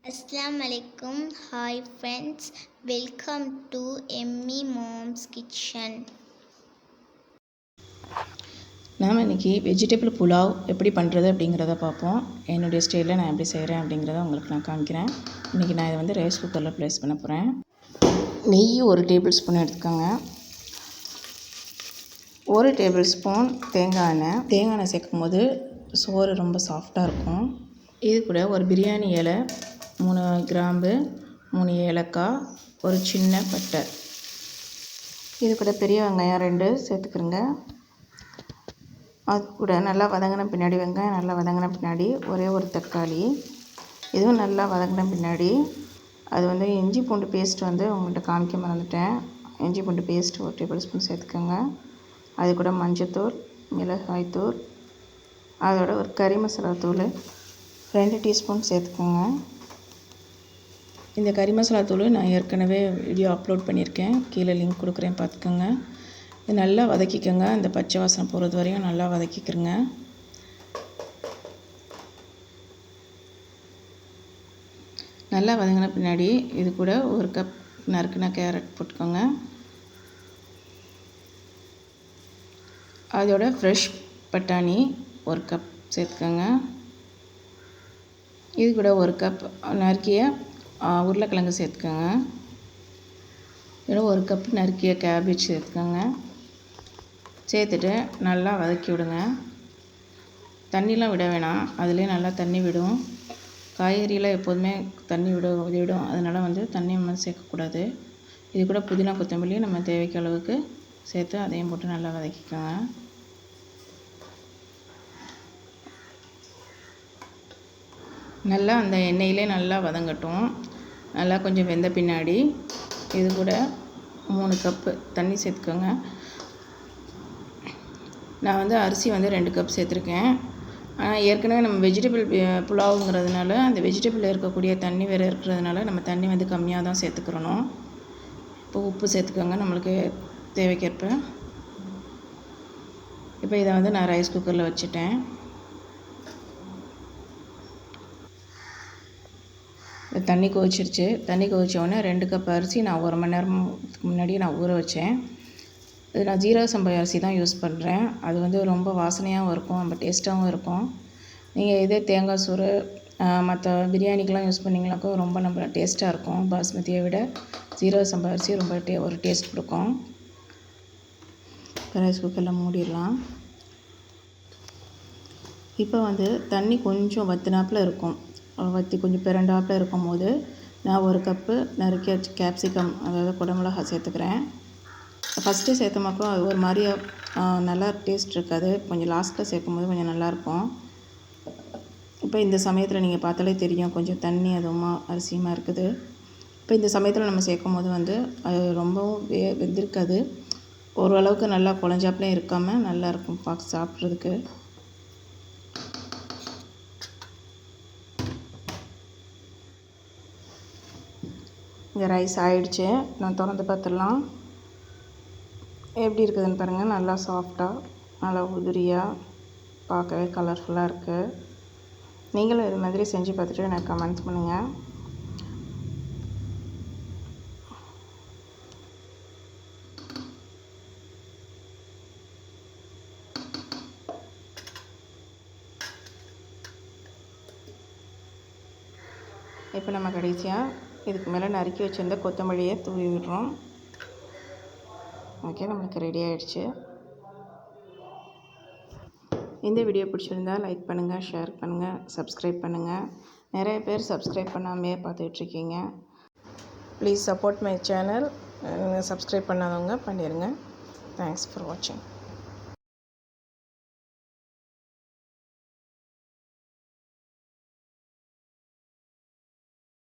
Assalamu alaikum. Hi friends, welcome to Emmy Mom's Kitchen. நாம் இன்றைக்கி vegetable pulao எப்படி பண்ணுறது அப்படிங்கிறத பார்ப்போம். என்னுடைய ஸ்டைலில் நான் எப்படி செய்கிறேன் அப்படிங்கிறத உங்களுக்கு நான் காமிக்கிறேன். இன்றைக்கி நான் இதை வந்து ரைஸ் குக்கரில் ப்ளேஸ் பண்ண போகிறேன். நெய் 1 டேபிள் ஸ்பூன் எடுத்துக்கோங்க. 1 டேபிள் ஸ்பூன் தேங்காய் எண்ணெய் சேர்க்கும் போது சோறு ரொம்ப சாஃப்டாக இருக்கும். இது கூட ஒரு பிரியாணி இலை, 3 கிராம்பு, 3 ஏலக்காய், ஒரு சின்ன பட்டை, இது கூட பெரிய வெங்காயம் 2 சேர்த்துக்கிறோங்க. அது கூட நல்லா வதங்கின பின்னாடி வெங்காயம் நல்லா வதங்கின பின்னாடி ஒரே ஒரு தக்காளி, இதுவும் நல்லா வதங்கின பின்னாடி அது வந்து இஞ்சி பூண்டு பேஸ்ட் வந்து உங்கள்கிட்ட காமிக்க மறந்துட்டேன். இஞ்சி பூண்டு பேஸ்ட் 1 டேபிள் ஸ்பூன் சேர்த்துக்கோங்க. அது கூட மஞ்சத்தூள், மிளகாய்த்தூள், அதோட ஒரு கறி மசாலா தூள் 2 டீஸ்பூன் சேர்த்துக்கோங்க. இந்த கறி மசாலா தூள் நான் ஏற்கனவே வீடியோ அப்லோட் பண்ணியிருக்கேன், கீழே லிங்க் கொடுக்குறேன், பார்த்துக்கோங்க. இது நல்லா வதக்கிக்கோங்க. இந்த பச்சை வாசனை போகிறது வரையும் நல்லா வதக்கிக்கிறங்க. நல்லா வதங்கின பின்னாடி இது கூட 1 கப் நறுக்குன கேரட் போட்டுக்கோங்க. அதோட ஃப்ரெஷ் பட்டாணி 1 கப் சேர்த்துக்கோங்க. இது கூட 1 கப் நறுக்கிய உருளைக்கிழங்கு சேர்த்துக்கோங்க. இதோட 1 கப் நறுக்கிய கேபேஜ் சேர்த்துக்கோங்க. சேர்த்துட்டு நல்லா வதக்கி விடுங்க. தண்ணிலாம் விட வேணாம், அதிலே நல்லா தண்ணி விடும். காய்கறியில் எப்போதுமே தண்ணி விடும், அதனால் வந்து தண்ணி நம்ம சேர்க்கக்கூடாது. இது கூட புதினா கொத்தமல்லி நம்ம தேவைக்கு அளவுக்கு சேர்த்து அதையும் போட்டு நல்லா வதக்கிக்கோங்க. நல்லா அந்த எண்ணெயிலே நல்லா வதங்கட்டும். நல்லா கொஞ்சம் வெந்த பின்னாடி இது கூட 3 கப்பு தண்ணி சேர்த்துக்கோங்க. நான் வந்து அரிசி வந்து 2 கப் சேர்த்துருக்கேன். ஆனால் ஏற்கனவே நம்ம வெஜிடபிள் புலாவுங்கிறதுனால அந்த வெஜிடபிளில் இருக்கக்கூடிய தண்ணி வேறு இருக்கிறதுனால நம்ம தண்ணி வந்து கம்மியாக தான் சேர்த்துக்கிறணும். இப்போ உப்பு சேர்த்துக்கோங்க நம்மளுக்கு தேவைக்கேற்ப. இப்போ இதை வந்து நான் ரைஸ் குக்கரில் வச்சுட்டேன். தண்ணி கொதிச்சிருச்சு. தண்ணி கொதிச்சோடனே 2 கப் அரிசி நான் 1 மணி நேரத்துக்கு முன்னாடி நான் ஊற வச்சேன். இது நான் ஜீரக சம்பா அரிசி தான் யூஸ் பண்ணுறேன். அது வந்து ரொம்ப வாசனையாகவும் இருக்கும், ரொம்ப டேஸ்ட்டாகவும் இருக்கும். நீங்கள் இதே தேங்காய் சோறு மற்ற பிரியாணிக்கெலாம் யூஸ் பண்ணிங்கனாக்கா ரொம்ப நம்ம டேஸ்ட்டாக இருக்கும். பாஸ்மதியை விட ஜீரக சம்பா அரிசி ரொம்ப ஒரு டேஸ்ட் கொடுக்கும். ரைஸ் குக்கரில் மூடிடலாம். இப்போ வந்து தண்ணி கொஞ்சம் வற்றினாப்பில் இருக்கும், வற்றி கொஞ்சம் பிரண்டாப்பில் இருக்கும் போது நான் 1 கப்பு நறுக்கிய கேப்சிகம், அதாவது குடமிளகாய் சேர்த்துக்கிறேன். ஃபஸ்ட்டு சேர்த்தமாக்கும் அது ஒரு மாதிரி நல்லா டேஸ்ட் இருக்காது, கொஞ்சம் லாஸ்ட்டில் சேர்க்கும் போது கொஞ்சம் நல்லாயிருக்கும். இப்போ இந்த சமயத்தில் நீங்கள் பார்த்தாலே தெரியும் கொஞ்சம் தண்ணி அதுவுமா அரிசியுமா இருக்குது. இப்போ இந்த சமயத்தில் நம்ம சேர்க்கும் போது வந்து அது ரொம்பவும் வெந்திருக்காது, ஓரளவுக்கு நல்லா குழஞ்சாப்புலையும் இருக்காமல் நல்லாயிருக்கும் பார்க்க சாப்பிட்றதுக்கு. இங்கே ரைஸ் ஆகிடுச்சு. நான் திறந்து பார்த்துடலாம். எப்படி இருக்குதுன்னு பாருங்கள். நல்லா சாஃப்டாக, நல்லா உதிரியாக, பார்க்கவே கலர்ஃபுல்லாக இருக்குது. நீங்களும் இது மாதிரி செஞ்சு பார்த்துட்டு எனக்கு கமெண்ட்ஸ் பண்ணுங்கள். இப்போ நம்ம கடைசியாக இதுக்கு மேலே நறுக்கி வச்சுருந்த கொத்தமல்லியை தூவி விடுறோம். ஓகே, நம்மளுக்கு ரெடி ஆகிடுச்சு. இந்த வீடியோ பிடிச்சிருந்தா லைக் பண்ணுங்கள், ஷேர் பண்ணுங்கள், சப்ஸ்கிரைப் பண்ணுங்கள். நிறைய பேர் சப்ஸ்கிரைப் பண்ணாமே பார்த்துட்ருக்கீங்க. Please support my channel. Subscribe பண்ணாதவங்க பண்ணிடுங்க. தேங்க்ஸ் ஃபார் வாட்சிங்.